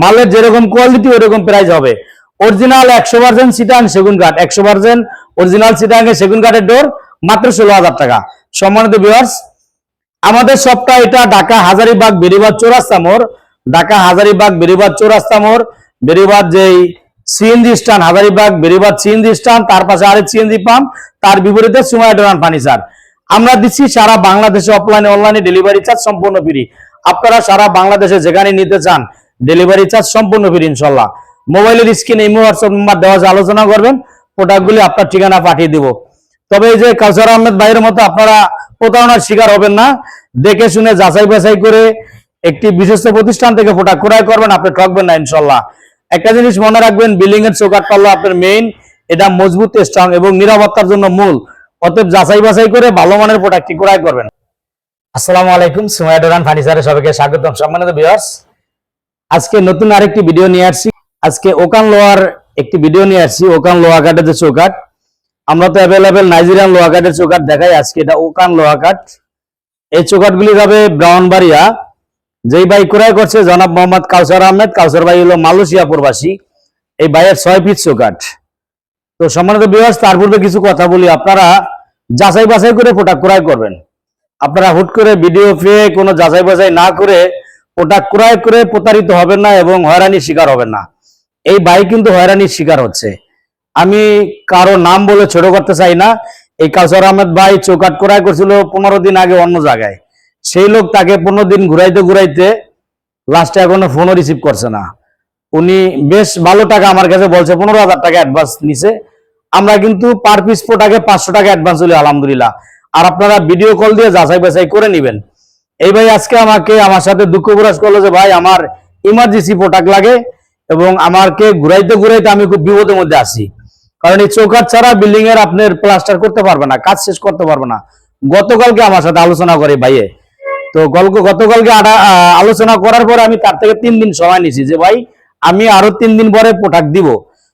মালের যেরকম কোয়ালিটি ওরকম প্রাইস হবে। অরিজিনাল 100% চিটাং সেগুন কাঠ, 100% অরিজিনাল চিটাং এর সেগুন কাঠের ডোর মাত্র 16,000 টাকা। সম্মানিত ভিউয়ার্স, আমাদের সবটা এটা ঢাকা হাজারীবাগ বেরিবাদ চৌরাস্তা মোড়, ঢাকা হাজারীবাগ বেরিবাদ চৌরাস্তা মোড়, বেরিবাদ যেই CNG stand, Hazaribagh Beribadh CNG stand, তার পাশে আরেক সিএনজি পাম্প, তার বিপরীতে সুমাইয়া ডোর ফার্নিচার। আমরা দিচ্ছি সারা বাংলাদেশে অফলাইনে অনলাইনে ডেলিভারি চার্জ সম্পূর্ণ ফ্রি। আপনারা সারা বাংলাদেশে যেখানে নিতে চান ডেলিভারি চার্জ সম্পূর্ণ ফ্রি ইনশাল্লাহ। মোবাইলের স্ক্রিনে ইমো হোয়াটসঅ্যাপ নাম্বার দেওয়া আছে, আলোচনা করবেন, প্রোডাক্টগুলি আপনার ঠিকানা পাঠিয়ে দিব। তবে এই যে কাউসার আহমেদ ভাইয়ের মতো আপনারা প্রতারণার শিকার হবেন না, দেখে শুনে যাচাই বাছাই করে একটি বিশ্বস্ত প্রতিষ্ঠান থেকে প্রোডাক্ট ক্রয় করবেন, আপনি ঠকবেন না ইনশাল্লাহ। একটা জিনিস মনে রাখবেন, বিল্ডিং এর চৌকাঠ পাল্লা আপনার মেইন, এটা মজবুত, স্ট্রং এবং নিরাপত্তার জন্য মূল। অতএব যাচাই বাছাই করে ভালো মানের প্রোডাক্টটি ক্রয় করবেন। আসসালামু আলাইকুম, সুমাইয়া ডোর ফার্নিচারে সবাইকে স্বাগতম। সম্মানিত ভিউয়ার্স, আজকে নতুন আরেকটি ভিডিও নিয়ে আসছি। আজকে ওকান লোহার একটি ভিডিও নিয়ে আসছি। ওকান লোহা কাঠের যে চৌকাঠ, আমরা তো অ্যাভেলেবেল নাইজেরিয়ান লোহা কাঠের চৌকাঠ দেখাই, আজকে এটা ওকান লোহা কাঠ। এই চৌকাঠগুলি যাবে ব্রাউনবাড়িয়া। যেই ভাই ক্রয় করছে জনাব মোহাম্মদ কাউসার আহমেদ। কাউসার ভাই হলো মালয়েশিয়া প্রবাসী। এই ভাইয়ের 6 পিস চৌকাঠ। তো সম্মানিত ভিউয়ার্স, তার পূর্বে কিছু কথা বলি, আপনারা যাচাই বাছাই করে প্রোডাক্ট ক্রয় করবেন। আপনারা হুট করে ভিডিও পেয়ে কোনো যাচাই বাছাই না করে প্রোডাক্ট ক্রয় করে প্রতারিত হবেন না এবং হয়রানির শিকার হবেন না। এই ভাই কিন্তু হয়রানির শিকার হচ্ছে। আমি কারো নাম বলে ছোট করতে চাই না। এই কাউসার আহমেদ ভাই চৌকাঠ ক্রয় করছিল 15 দিন আগে অন্য জায়গায়। সেই লোক তাকে 15 দিন ঘুরাইতে ঘুরাইতে লাস্টে এখনো ফোনও রিসিভ করছে না। উনি বেশ ভালো টাকা আমার কাছে বলছে, 15,000 টাকা অ্যাডভান্স নিছে। আমরা কিন্তু পার পিস প্রোডাক্টে 500 টাকা অ্যাডভান্স হলে আলহামদুলিল্লাহ। আর আপনারা ভিডিও কল দিয়ে যাচাই বাছাই করে নেবেন। এই ভাই আজকে আমার সাথে দুঃখ প্রকাশ করলো যে ভাই আমার ইমার্জেন্সি প্রোডাক্ট লাগে এবং আমাকে ঘুরাইতে ঘুরাইতে আমি খুব বিপদের মধ্যে আছি। কারণ এই চৌকাঠ ছাড়া বিল্ডিং এর আপনার প্লাস্টার করতে পারবে না, কাজ শেষ করতে পারবে না। গতকালকে আমার সাথে আলোচনা করে ভাইয়ে, তো গতকালকে আলোচনা করার পরে আমি তার থেকে 3 দিন সময় নিয়েছি যে ভাই আমি আরো 3 দিন পরে প্রোডাক্ট দিব।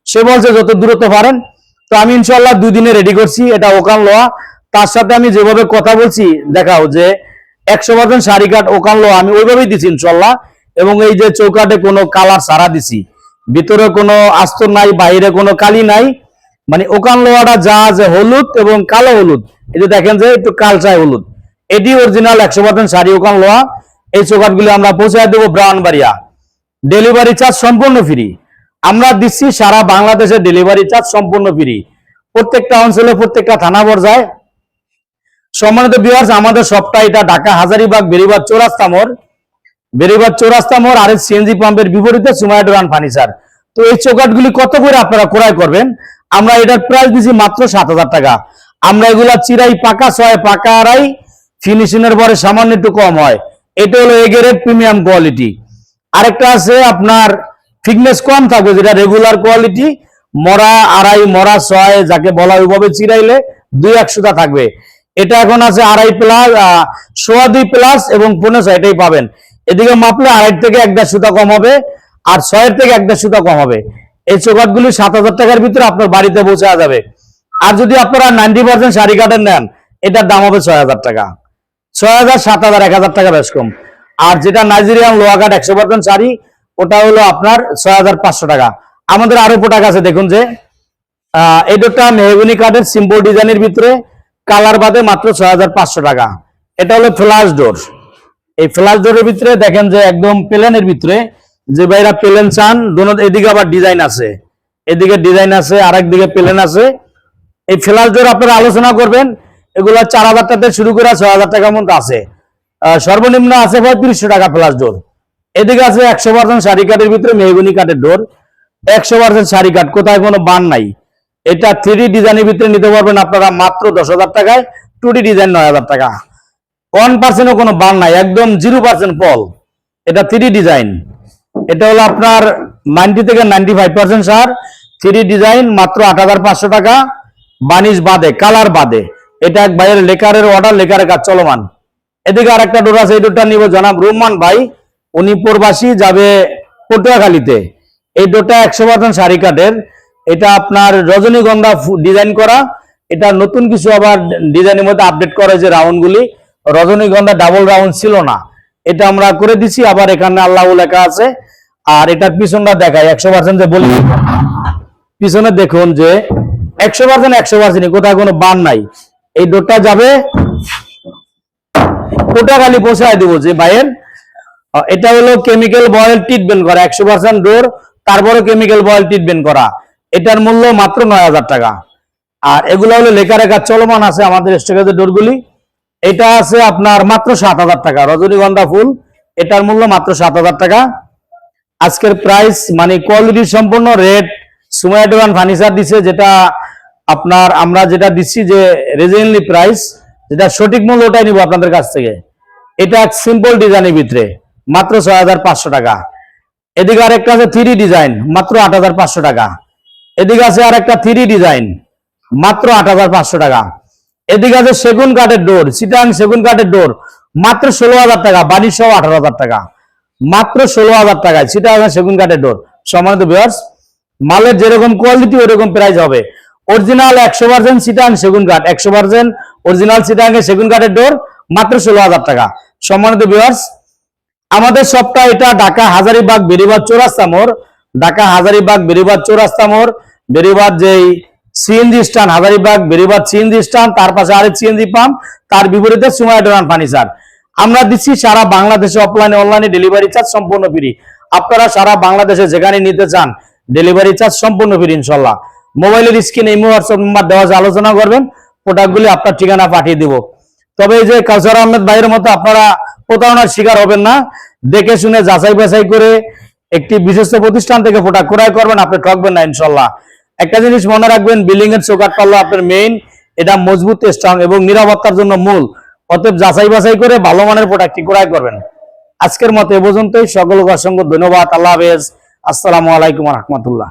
সে বলছে যত দূরত্ব পারেন। তো আমি ইনশাল্লাহ 2 দিনে রেডি করছি। এটা ওকান লোহা। তার সাথে আমি যেভাবে কথা বলছি দেখাও যে 100% শাড়ি কাঠ ওকান লোহা আমি ওইভাবেই দিচ্ছি ইনশাল্লাহ। এবং এই যে চৌকাঠে কোনো কালার সারা দিছি, ভিতরে কোনো আস্তর নাই, বাইরে কোনো কালি নাই। মানে ওকান লোহাটা যা আছে হলুদ এবং কালো হলুদ, এই যে দেখেন যে একটু কালচায় হলুদ, এটি অরিজিনাল 100% শাড়ি ওকান লোহা। এই চৌকাঠগুলি আমরা পৌঁছে দেবো ব্রাউনবাড়িয়া। ডেলিভারি চার্জ সম্পূর্ণ ফ্রি। আমরা দিচ্ছি সারা বাংলাদেশে ডেলিভারি চার্জ সম্পূর্ণ ফ্রি, প্রত্যেকটা অঞ্চলে প্রত্যেকটা থানা পর্যায়ে। সম্মানিত ভিউয়ার্স, আমাদের সবটা এটা ঢাকা হাজারীবাগ বেরিবাদ চৌরাস্তা মোড়, বেরিবাদ চৌরাস্তা মোড় আর সিএনজি পাম্পের বিপরীতে সুমাইয়া ডোর ফার্নিচার। তো এই চৌকাঠগুলি কত করে আপনারা ক্রয় করবেন? আমরা এটার প্রাইস দিচ্ছি মাত্র 7,000 টাকা। আমরা এগুলা চিরাই পাকা 6 পাকা আড়াই, ফিনিশিং এর পরে সামান্য একটু কম হয়। এটা হলো এ গ্রেড প্রিমিয়াম কোয়ালিটি। আরেকটা আছে আপনার থিকনেস কম থাকবে, যেটা রেগুলার কোয়ালিটি, মরা আড়াই মরা 6 যাকে বলা ওইভাবে চিরাইলে 2-1 সুতা থাকবে। এটা এখন আছে 2.5 প্লাস, 2.25 প্লাস এবং 15 এটাই পাবেন। এদিকে মাপলে 2.5 থেকে 1.5 সুতা কম হবে আর 6 থেকে 1.5 সুতা কম হবে। এই চৌকাঠগুলি 7,000 টাকার ভিতরে আপনার বাড়িতে পৌঁছে যাবে। আর যদি আপনারা 90% শাড়ি কাঠের নেন, এটার দাম হবে 6,000 টাকা। 6,000, 7,000, 1,000 টাকা বেশ কম। আর যেটা নাইজেরিয়ান লোহা কাঠ 100% শাড়ি, ওটা হলো আপনার 6,500 টাকা। আমাদের আরো প্রোডাক্ট আছে, দেখুন যে এই দুটো মেহগনি কাঠের সিম্পল ডিজাইনের ভিতরে কালার বাদে মাত্র 6,500 টাকা। এটা হলো ফ্ল্যাশ ডোর। এই ফ্ল্যাশ ডোরের ভিতরে দেখেন যে একদম প্লেনের ভিতরে, যে ভাইরা প্লেন চান, এদিকে আবার ডিজাইন আছে, এদিকে ডিজাইন আছে আর একদিকে প্লেন আছে। এই ফ্ল্যাশ ডোর আপনারা আলোচনা করবেন, এগুলো 4,000 টাকা থেকে শুরু করে 6,000 টাকার মধ্যে আছে। সর্বনিম্ন আছে 3500 টাকা ফ্ল্যাশ ডোর। এদিকে আছে 100% শাড়ি কাঠের ভিতরে মেহগনি কাঠের ডোর, 100% শাড়ি কাঠ, কোথায় কোনো বান নাই। এটা 3D ডিজাইনের ভিতরে নিতে পারবেন আপনারা মাত্র 10,000 টাকায়। 2D ডিজাইন 9,000 টাকা। 1%ও কোনো বান নাই, একদম 0% পল। এটা 3D ডিজাইন। এটা হলো আপনার 90 থেকে 95% সার। 3D ডিজাইন মাত্র 8,500 টাকা, বানিশ বাদে, কালার বাদে। এটা এক ভাইয়ের লেকারের অর্ডার, লেকারের কাজ চলমান। এদিকে আর একটা ডোর আছে, এই ডোরটা নিব জনাব রুম্মান ভাই, উনি প্রবাসী, যাবে পটুয়াখালীতে। এই ডোরটা 100% শাড়ি কাঠের। এটা আপনার রজনীগন্ধা ডিজাইন করা। এটা নতুন কিছু আবার ডিজাইনের মধ্যে আপডেট করা, যে রাউন্ড গুলি রজনীগন্ধা ডাবল রাউন্ড ছিল না, এটা আমরা করে দিছি। আবার এখানে আল্লাহ লেখা আছে। আর এটার পিছনটা দেখাই 100% যে বলি, পিছনে দেখুন যে 100% কোথাও কোনো বান নাই। এই ডোরটা যাবে ওটা খালি পৌঁছায় দিব যে ভাইয়ের এটা হলো কেমিক্যাল বয়েল ট্রিটমেন্ট করা 100% ডোর, তারপরে কেমিক্যাল বয়েল ট্রিটমেন্ট করা। এটার মূল্য মাত্র 9000 টাকা। আর এগুলো হলো লেখা রেখা চলমান আছে আমাদের স্টকের ডোরগুলি। এটা আছে আপনার মাত্র 7000 টাকা, রজনীগন্ধা ফুল, এটার মূল্য মাত্র 7000 টাকা। আজকের প্রাইস মানে কোয়ালিটি সম্পূর্ণ রেট সুমাইয়া দোকান ফার্নিচার দিছে, যেটা আপনার আমরা যেটা দিচ্ছি যে রিজনেবল প্রাইস, যেটা সঠিক মূল্য ওটাই নিব আপনাদের কাছ থেকে। এটা সিম্পল ডিজাইনের ভিতরে মাত্র 6500 টাকা। এদিকে আরেকটা আছে 3D ডিজাইন মাত্র 8500 টাকা। এদিকে আছে আরেকটা 3D ডিজাইন মাত্র 8500 টাকা। এদিকে আছে সেগুন কাঠের ডোর, চিটাং সেগুন কাঠের ডোর মাত্র 16000 টাকা, বাড়ি সহ 18000 টাকা, মাত্র 16000 টাকায় চিটাং সেগুন কাঠের ডোর। সম্মানিত ভিউয়ার্স, মালের যেরকম কোয়ালিটি ওরকম প্রাইস হবে। অরিজিনাল 100% চিটাং সেগুন কাঠ, 100% অরিজিনাল চিটাং সেগুন কাঠের ডোর মাত্র 16000 টাকা। সম্মানিত ভিউয়ার্স, আমাদের সবটা এটা ঢাকা হাজারীবাগ বেরিবাদ চৌরাস্তা মোড়, ঢাকা হাজারীবাগ বেরিবাদ চৌরাস্তা মোড়, বেরিবাদ যেই CNG stand, Hazaribagh Beribadh CNG stand, তার পাশে আরেক সিএনজি পাম্প, তার বিপরীতে সুমাইয়া দোকান ফার্নিচার। আমরা দিচ্ছি সারা বাংলাদেশে অফলাইনে অনলাইনে ডেলিভারি চার্জ সম্পূর্ণ ফ্রি। আপনারা সারা বাংলাদেশে যেখানে নিতে চান ডেলিভারি চার্জ সম্পূর্ণ ফ্রি ইনশাল্লাহ। মোবাইলের স্ক্রিনে ইমো হোয়াটসঅ্যাপ নাম্বার দেওয়া আছে, আলোচনা করবেন, প্রোডাক্টগুলি আপনার ঠিকানা পাঠিয়ে দিব। তবে এই যে কাউসার আহমেদ ভাইয়ের মতো আপনারা প্রতারণার শিকার হবেন না, দেখে শুনে যাচাই বাছাই করে একটি বিশ্বস্ত প্রতিষ্ঠান থেকে প্রোডাক্ট ক্রয় করবেন, আপনি ঠকবেন না ইনশাল্লাহ। একটা জিনিস মনে রাখবেন, বিল্ডিং এর চৌকাঠ পাল্লা আপনার মেইন, এটা মজবুত স্ট্রং এবং নিরাপত্তার জন্য মূল। অতএব যাচাই বাছাই করে ভালো মানের প্রোডাক্টটি ক্রয় করবেন। আজকের মতো এ পর্যন্তই, সকলকে অসংখ্য ধন্যবাদ। আল্লাহ হাফেজ, আসসালামু আলাইকুম ওয়া রাহমাতুল্লাহ।